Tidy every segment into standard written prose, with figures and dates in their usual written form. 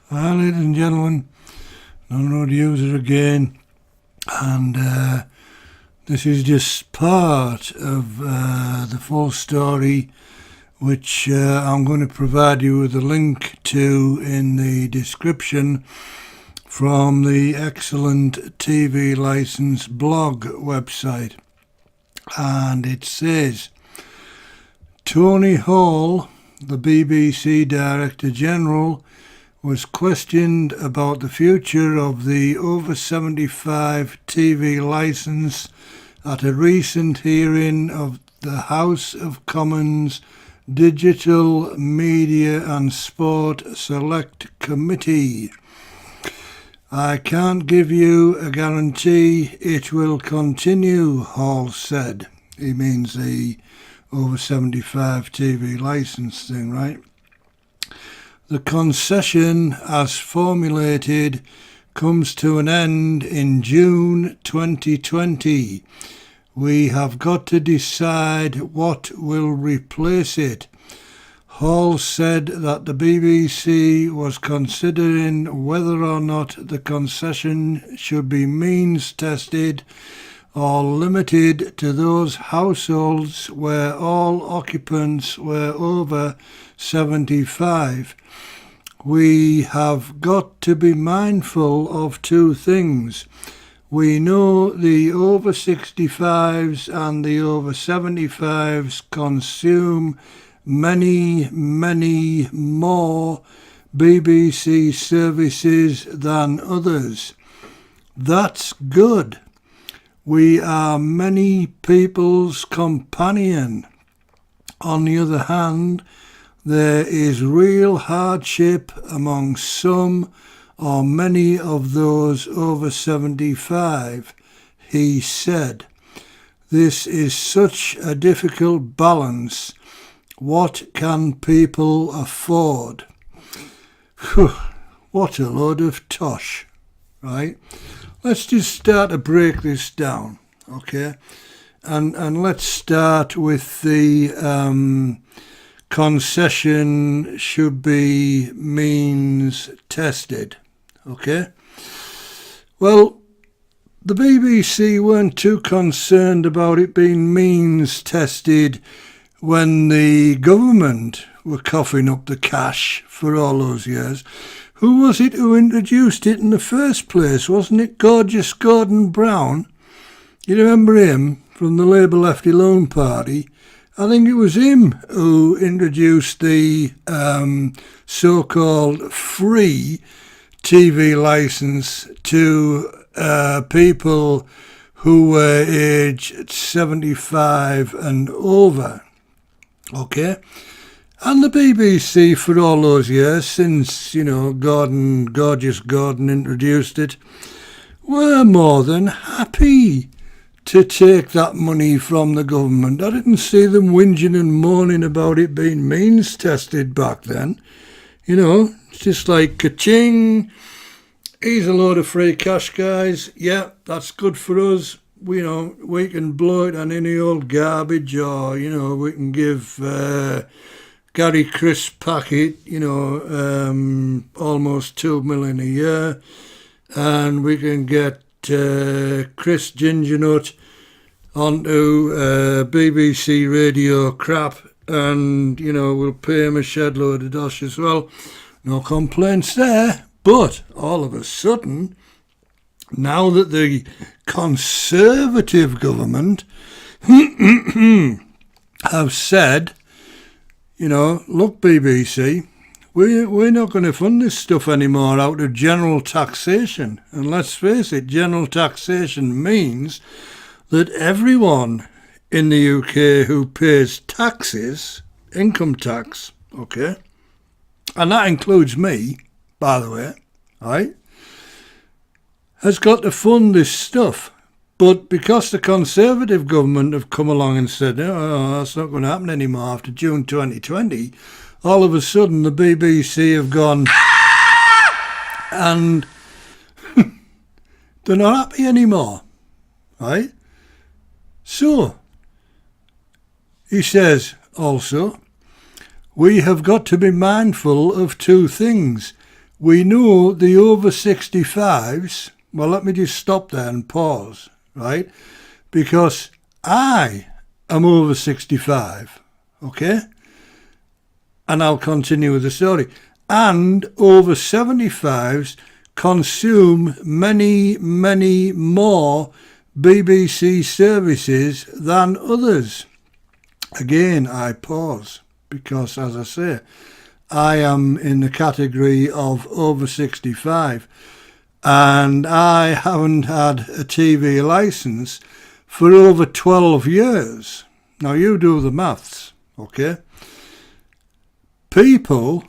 Hi, ladies and gentlemen, non-road user again, and this is just part of the full story, which I'm going to provide you with a link to in the description from the excellent TV License blog website. And it says, Tony Hall, the BBC Director General, was questioned about the future of the over 75 TV licence at a recent hearing of the House of Commons Digital Media and Sport Select Committee. I can't give you a guarantee it will continue, Hall said. He means the over 75 TV licence thing, right? The concession, as formulated, comes to an end in June 2020. We have got to decide what will replace it. Hall said that the BBC was considering whether or not the concession should be means tested or limited to those households where all occupants were over 75. We have got to be mindful of two things. We know the over 65s and the over 75s consume many more BBC services than others. That's good. We are many people's companion. On the other hand, there is real hardship among some or many of those over 75, he said. This is such a difficult balance. What can people afford? Whew, what a load of tosh, right? Let's just start to break this down, okay? And let's start with the concession should be means tested, okay? Well, the BBC weren't too concerned about it being means tested when the government were coughing up the cash for all those years. Who was it who introduced it in the first place? Wasn't it Gorgeous Gordon Brown? You remember him from the Labour Lefty Loan Party? I think it was him who introduced the so-called free TV licence to people who were aged 75 and over. Okay? And the BBC for all those years, since, Gorgeous Gordon introduced it, were more than happy to take that money from the government. I didn't see them whinging and moaning about it being means tested back then. It's just like, ka-ching, here's a load of free cash, guys. Yeah, that's good for us. We can blow it on any old garbage, or, we can give Gary Crisp Packet, almost 2 million a year, and we can get Chris Gingernut onto BBC Radio crap, and we'll pay him a shed load of dosh as well. No complaints there. But all of a sudden, now that the Conservative government have said, look, BBC, we're not going to fund this stuff anymore out of general taxation. And let's face it, general taxation means that everyone in the UK who pays taxes, income tax, okay, and that includes me, by the way, right, has got to fund this stuff. But because the Conservative government have come along and said, oh, that's not going to happen anymore after June 2020, all of a sudden the BBC have gone and they're not happy anymore, right? So, he says also, we have got to be mindful of two things. we know the over 65s. Well, let me just stop there and pause, right? Because I am over 65, okay? And I'll continue with the story. And over 75s consume many, many more BBC services than others. Again, I pause because, as I say, I am in the category of over 65 and I haven't had a TV licence for over 12 years. Now you do the maths, okay? People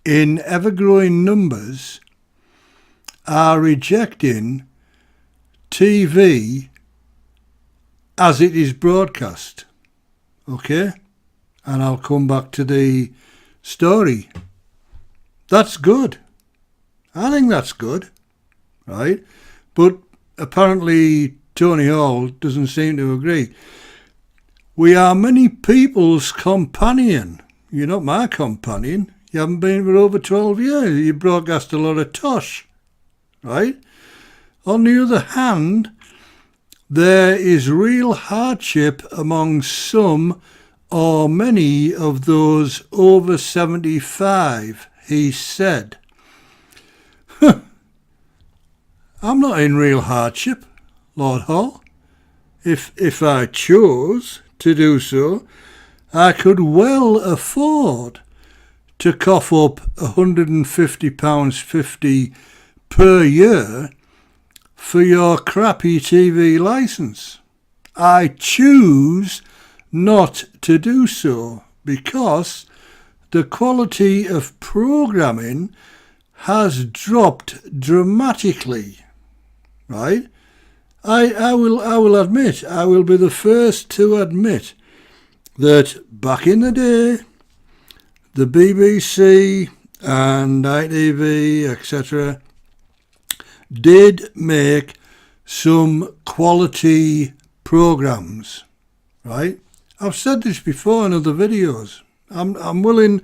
in ever-growing numbers are rejecting TV as it is broadcast, okay? And I'll come back to the story. That's good. I think that's good, right? But apparently Tony Hall doesn't seem to agree. We are many people's companion. You're not my companion. You haven't been for over 12 years. You broadcast a lot of tosh, right? On the other hand, there is real hardship among some or many of those over 75, he said. I'm not in real hardship, Lord Hall. If I chose to do so, I could well afford to cough up £150.50 per year for your crappy TV licence. I choose not to do so because the quality of programming has dropped dramatically, right? I will admit, I will be the first to admit that back in the day, the BBC and ITV, etc., did make some quality programmes, right? I've said this before in other videos. I'm willing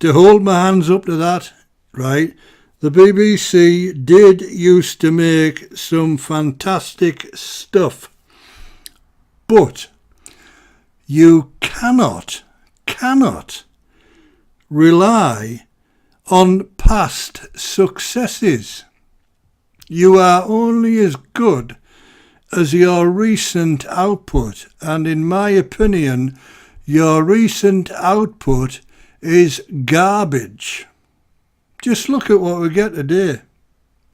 to hold my hands up to that, right? The BBC did used to make some fantastic stuff, but you cannot rely on past successes. You are only as good as your recent output, and in my opinion, your recent output is garbage. Just look at what we get today,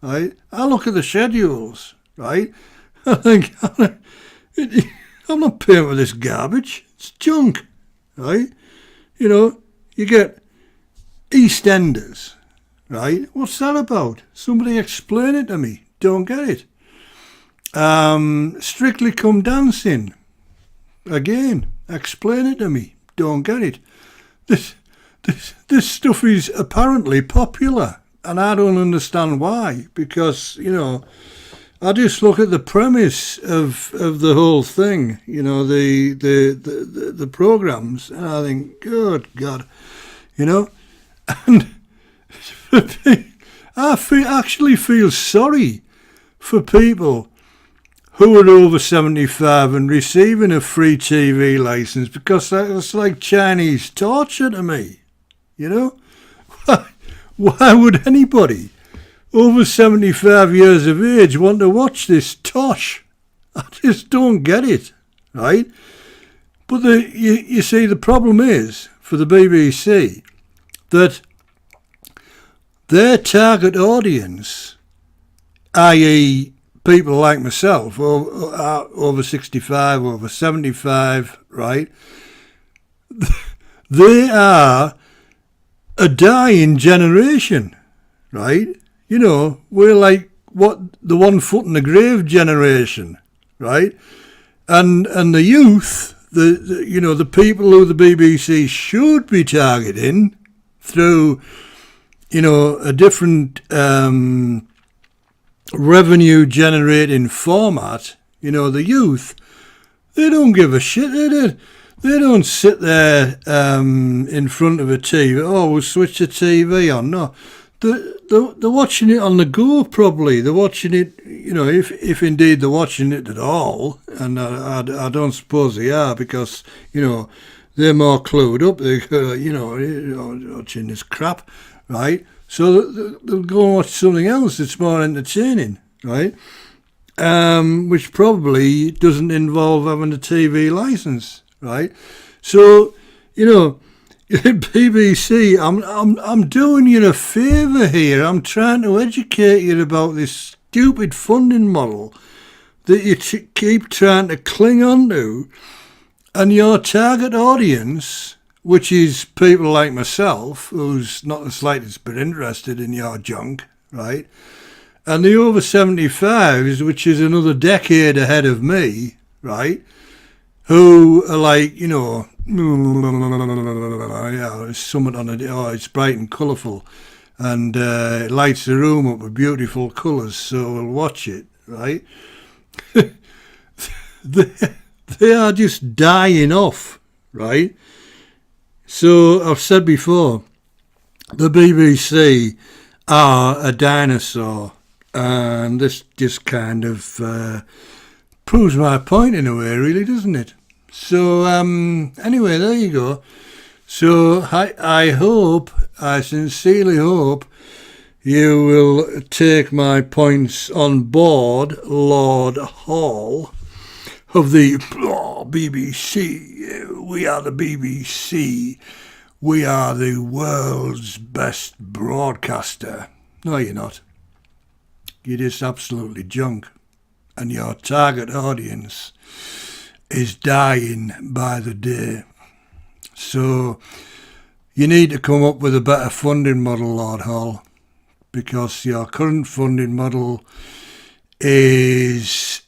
right? I look at the schedules, right? I think, I'm not paying for this garbage. It's junk, right? You know, you get EastEnders, right? What's that about? Somebody explain it to me. Don't get it. Strictly Come Dancing. Again, explain it to me. Don't get it. This stuff is apparently popular, and I don't understand why. Because, you know, I just look at the premise of the whole thing. You know, the programs, and I think, good God, you know, and I actually feel sorry for people who are over 75 and receiving a free TV licence, because that's like Chinese torture to me, you know? Why would anybody over 75 years of age want to watch this tosh? I just don't get it, right? But you see, the problem is, for the BBC, that their target audience, i.e. people like myself, over 65, over 75, right? They are a dying generation, right? You know, we're like the 1 foot in the grave generation, right? And the youth, the people who the BBC should be targeting through, you know, a different revenue generating format, you know, the youth, they don't give a shit. They don't sit there in front of a TV. Oh, we'll switch the TV on. No, they're watching it on the go. Probably they're watching it. You know, if indeed they're watching it at all, and I don't suppose they are, because they're more clued up. They're watching this crap, right? So they'll go and watch something else that's more entertaining, right? Which probably doesn't involve having a TV license, right? So, BBC, I'm doing you a favour here. I'm trying to educate you about this stupid funding model that you keep trying to cling on to, and your target audience, which is people like myself, who's not the slightest bit interested in your junk, right? And the over 75s, which is another decade ahead of me, right? Who are like, yeah, there's something on it. Oh, it's bright and colourful, and it lights the room up with beautiful colours, so we'll watch it, right? They are just dying off, right? So I've said before, the BBC are a dinosaur, and this just kind of proves my point in a way, really, doesn't it? So anyway, there you go. So I sincerely hope you will take my points on board, Lord Hall of the BBC. We are the BBC. We are the world's best broadcaster. No, you're not. You're just absolutely junk. And your target audience is dying by the day. So you need to come up with a better funding model, Lord Hall, because your current funding model is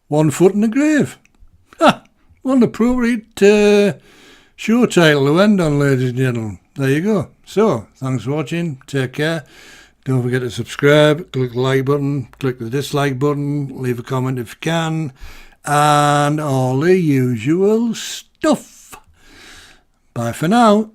one foot in the grave. Ha! What an appropriate show title to end on, ladies and gentlemen. There you go. So, thanks for watching. Take care. Don't forget to subscribe, click the like button, click the dislike button, leave a comment if you can, and all the usual stuff. Bye for now.